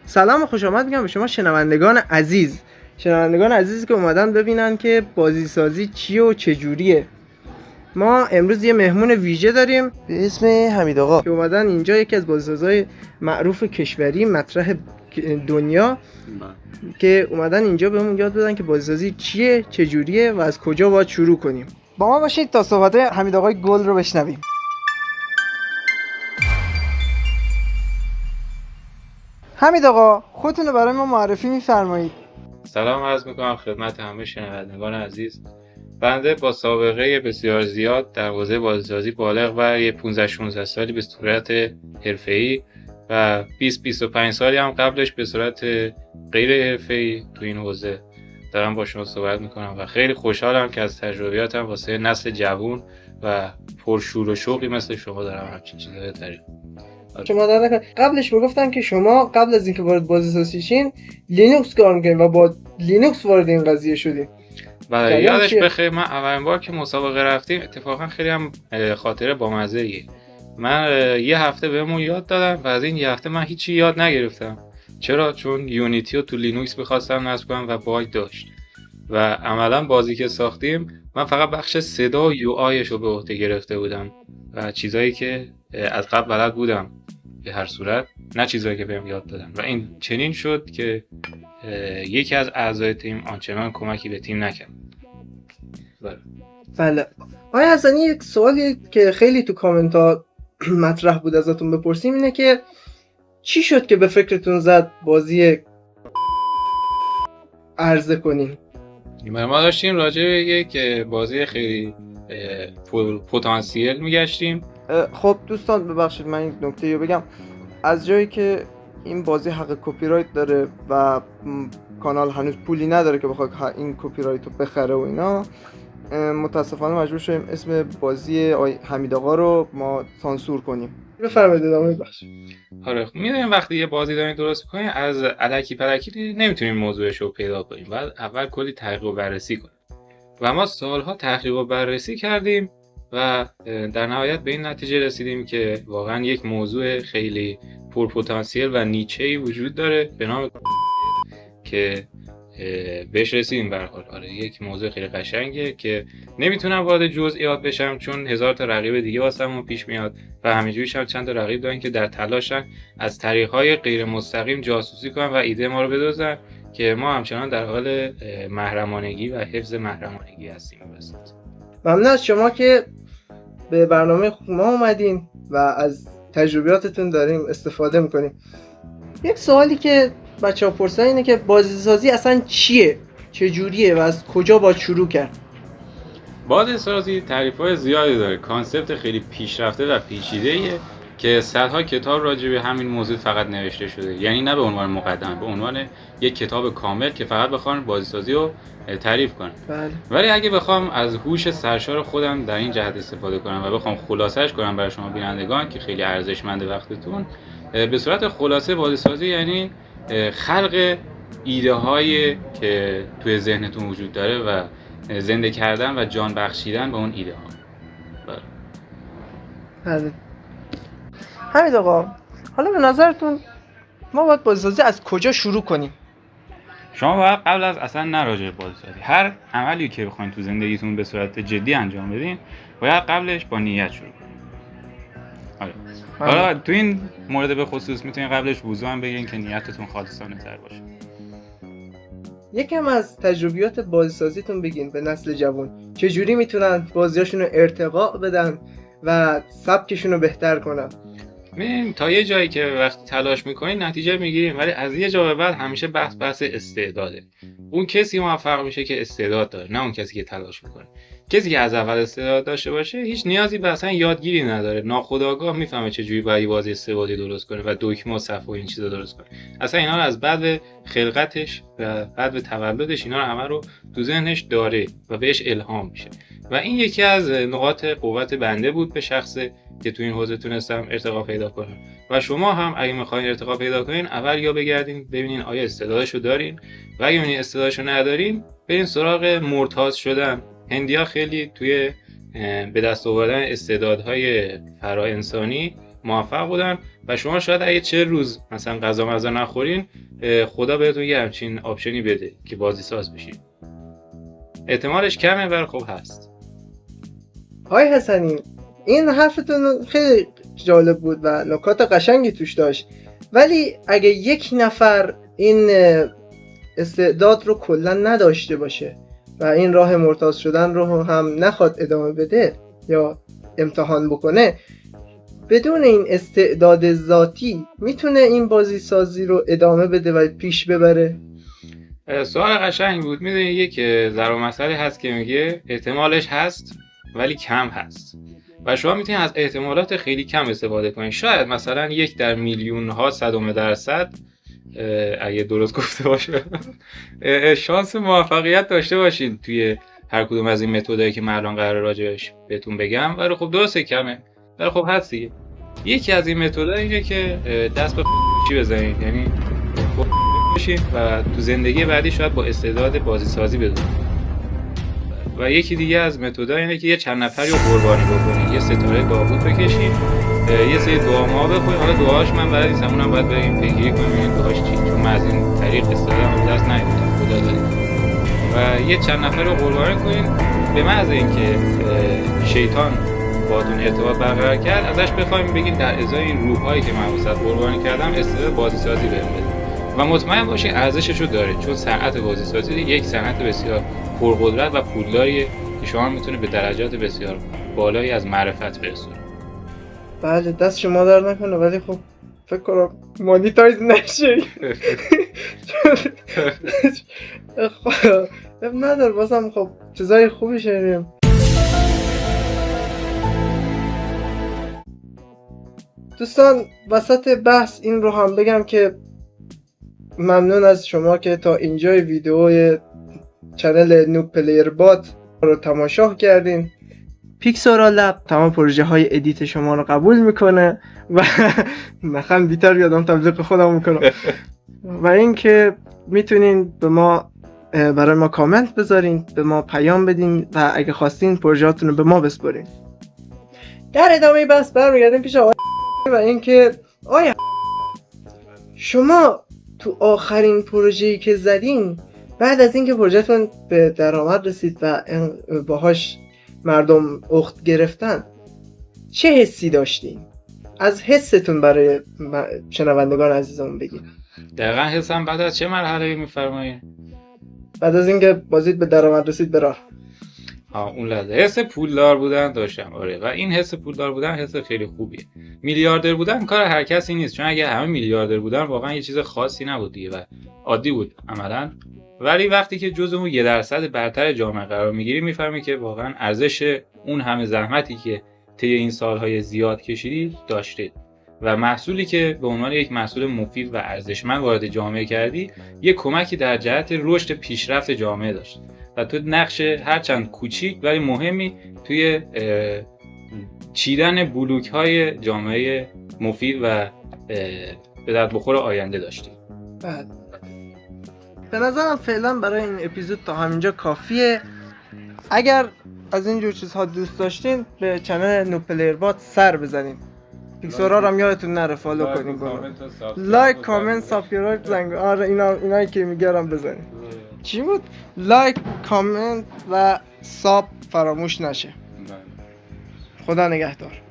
سلام و خوش آمد میگم به شما شنوندگان عزیزی که اومدن ببینن که بازی سازی چیه و چجوریه. ما امروز یه مهمون ویژه داریم به اسم حمید آقا که اومدن اینجا، یکی از بازیسازهای معروف کشوری مطرح دنیا که اومدن اینجا بهمون یاد بدن که بازیسازی چیه، چجوریه و از کجا باید شروع کنیم. با ما باشید تا صحبت‌های حمید آقای گل رو بشنویم. حمید آقا، خودتون رو برای ما معرفی می‌فرمایید؟ سلام عرض میکنم خدمت همه شنوندگان عزیز. بنده با سابقه بسیار زیاد در حوزه بازیسازی بالغ بر 15-16 سالی به صورت حرفه‌ای و 20-25 سالی هم قبلش به صورت غیر حرفه‌ای تو این حوزه دارم با شما صحبت میکنم و خیلی خوشحالم که از تجربیاتم واسه نسل جوان و پرشور و شوقی مثل شما دارم همچین چیزایی تعریف. شما قبلش میگفتن که شما قبل از اینکه وارد بازیسازی شین لینوکس کار میکنین و با لینوکس وارد این قضیه شدین. بله یادش بخیر. من اولین بار که مسابقه رفتیم اتفاقا خیلی هم خاطره بامزه‌ایه. من یه هفته بهمون یاد دادن و از این یه هفته من هیچی یاد نگرفتم. چرا؟ چون یونیتی رو تو لینوکس می‌خواستم نصب کنم و باگ داشت و عملا بازی که ساختیم من فقط بخش صدا و یو آیش رو به عهده گرفته بودم و چیزایی که از قبل بلد بودم به هر صورت، نه چیزایی که بهم یاد دادن و این چنین شد که یکی از اعضای تیم آنچنان کمکی به تیم نکرد. بله. آیا حسنی، یک سوالی که خیلی تو کامنت ها مطرح بود ازتون بپرسیم اینه که چی شد که به فکرتون زد بازی عرضه کنین؟ ما داشتیم راجع به یک بازی خیلی پتانسیل میگشتیم. خب دوستان ببخشید من این نکته رو بگم. از جایی که این بازی حق کپی رایت داره و کانال هنوز پولی نداره که بخواد این کپی رایت رو بخره و اینا، متاسفانه مجبور شدیم اسم بازی حمید آقا رو ما سانسور کنیم. بفرمایید ادامه بخش. آره میدونیم وقتی یه بازی دارین درست می‌کنین از الکی پلکی نمیتونیم موضوعش رو پیدا کنیم، بعد اول کلی تحقیق و بررسی کنیم و ما سالها تحقیق و بررسی کردیم و در نهایت به این نتیجه رسیدیم که واقعا یک موضوع خیلی پرپتانسیل و نیچه‌ای وجود داره به نام که بهش رسیدیم. به هر حال آره یک موضوع خیلی قشنگه که نمیتونم وارد جزئیات بشم چون هزار تا رقیب دیگه واسمون پیش میاد و همینجوریش هم چند تا رقیب دارن که در تلاشن از طریق‌های غیر مستقیم جاسوسی کنن و ایده ما رو بدزدن که ما همچنان در حال محرمانگی و حفظ محرمانگی هستیم. ممنون از شما که به برنامه ما اومدین و از تجربیاتتون داریم استفاده میکنیم. یک سوالی که بچه‌ها پرسن اینه که بازیسازی اصلا چیه؟ چجوریه و از کجا باید شروع کرد؟ بازیسازی تعریف‌های زیادی داره. کانسپت خیلی پیشرفته و پیچیده‌ایه که صدها کتاب راجع به همین موضوع فقط نوشته شده، یعنی نه به عنوان مقدمه، به عنوان یک کتاب کامل که فقط بخوام بازیسازی رو تعریف کنم. بله. ولی اگه بخوام از هوش سرشار خودم در این جهت استفاده کنم و بخوام خلاصه‌اش کنم برای شما بینندگان که خیلی ارزشمند وقتتون، به صورت خلاصه بازیسازی یعنی خلق ایده هایی که توی ذهنتون وجود داره و زنده کردن و جان بخشیدن به اون ایده ها. بله. حمید آقا، حالا به نظرتون ما باید بازیسازی از کجا شروع کنیم؟ شما باید قبل از اصلا نه راجع به بازیسازی، هر عملی که بخواید تو زندگیتون به صورت جدی انجام بدین باید قبلش با نیت شروع کنید. آره. حالا تو این مورد به خصوص میتونین قبلش وضو هم بگیرین که نیتتون خالصانه تر باشه. یکم از تجربیات بازیسازیتون بگین به نسل جوان، چجوری میتونن بازیاشون رو ارتقا بدن و سبکشون رو بهتر کنن؟ ببین تا یه جایی که وقتی تلاش میکنین نتیجه میگیریم، ولی از یه جا به بعد همیشه بحث استعداده. اون کسی موفق میشه که استعداد داره، نه اون کسی که تلاش میکنه. کسی که از اول استعداد داشته باشه هیچ نیازی به اصلا یادگیری نداره، ناخودآگاه میفهمه چجوری باید بازی استعدادی درست کنه و دکمه و صفحه و این چیزا درست کنه. اصلا اینا رو از بعد خلقتش و بعد تولدش اینا رو همه رو تو ذهنش داره و بهش الهام میشه. و این یکی از نقاط قوت بنده بود به شخصه که تو این حوزه تونستم ارتقا پیدا کنم. و شما هم اگه میخواین ارتقا پیدا کنین اول یا بگردین ببینین آیا استعدادشو دارین و اگه ببینین استعدادشو ندارین برین سراغ مرتاض شدن. هندی‌ها خیلی توی به دست آوردن استعدادهای فرا انسانی موفق بودن و شما شاید اگه 40 روز مثلا غذا نخورین خدا بهتون یه همچین آپشنی بده که بازی ساز بشین. احتمالش کمه ولی خب هست. آقای حسنی، این حرفتون خیلی جالب بود و نکات قشنگی توش داشت، ولی اگه یک نفر این استعداد رو کلا نداشته باشه و این راه مرتاض شدن رو هم نخواد ادامه بده یا امتحان بکنه، بدون این استعداد ذاتی میتونه این بازی سازی رو ادامه بده و پیش ببره؟ سوال قشنگ بود. میدونی یک ضرب مسئله هست که میگه احتمالش هست ولی کم هست و شما میتونید از احتمالات خیلی کم استفاده کنید. شاید مثلا 1 در میلیون ها صدم درصد اگه درست گفته باشه شانس موفقیت داشته باشید توی هر کدوم از این متدایی که من الان قرار راجعش بهتون بگم، ولی خب درسته کمه، ولی خب هست دیگه. یکی از این متدها اینه که دست به چی بزنید، یعنی خود باشید و تو زندگی بعدی شاید با استعداد بازی سازی بدونید. و یکی دیگه از متدها اینه که یه چند نفری رو قربانی بکنید، یه ستاره داوود بکشید، یه سری دعاها بخونید. حالا دعاهاش من بلد نیستم، اونم باید بریم پیگیری کنیم این دعاهاش چی، چون من از این طریق استعدادم دست نیافتم، خدا داره. و یه چند نفر رو قربانی کنید. به محض اینکه شیطان باهاتون ارتباط برقرار کرد، ازش بخوایم بگید در ازای این روحایی که من واسه قربانی کردم استعداد بازی سازی بهم بده و مطمئن باشید ارزشش رو داره، چون صنعت بازی سازی یک صنعت بسیار پرقدرت و پولداریه که شما میتونه به درجات بسیار بالایی از معرفت برسونه. بله، دست شما در نکنه، ولی خب فکر کنم مانیتایز نشه. خب نداره، بازم خب چیزای خوبی شنیدیم. دوستان، وسط بحث این رو هم بگم که ممنون از شما که تا اینجای ویدیوی چنل نوب پلیر بات رو تماشا کردین. پیکسارا لب تمام پروژه های ادیت شما رو قبول میکنه و نخند بیتر یادم تبلیغ خودم میکنم. و اینکه میتونین به ما برای ما کامنت بذارین، به ما پیام بدین و اگه خواستین پروژهاتون رو به ما بسپارین. در ادامه بحث برمیگردیم پیش آقای و اینکه آیا شما تو آخرین پروژه‌ای که زدین، بعد از اینکه پروژهتون به درآمد رسید و باهاش مردم اخت گرفتن، چه حسی داشتین؟ از حستون برای شنوندگان عزیزمون بگید. دقیقاً حسم بعد از چه مرحله‌ای می‌فرمایید؟ بعد از اینکه بازیت به درآمد رسید به راه. اون لحظه حس پولدار بودن داشتم. آره، و این حس پولدار بودن حس خیلی خوبیه. میلیاردر بودن کار هر کسی نیست، چون اگه همه میلیاردر بودن واقعا یه چیز خاصی نبود دیگه و عادی بود عملاً. ولی وقتی که جزء اون 1% برتر جامعه قرار میگیری میفهمی که واقعا ارزش اون همه زحمتی که طی این سالهای زیاد کشیدی داشته و محصولی که به عنوان یک محصول مفید و ارزشمند وارد جامعه کردی یک کمکی در جهت رشد پیشرفت جامعه داشت و تو نقش هرچند کوچیک ولی مهمی توی چیدن بلوک‌های جامعه مفید و به درد بخور آینده داشتی. به نظرم فعلا برای این اپیزود تا همینجا کافیه. اگر از اینجور چیزها دوست داشتین به چنل نوب پلیر بات سر بزنین. پیکسارا رو هم یادتون نره فالو کنین. لایک، کامنت، سابسکرایب زنگ. آره اینایی که میگم بزنین. چی بود؟ لایک، کامنت و ساب فراموش نشه. خدا نگهدار.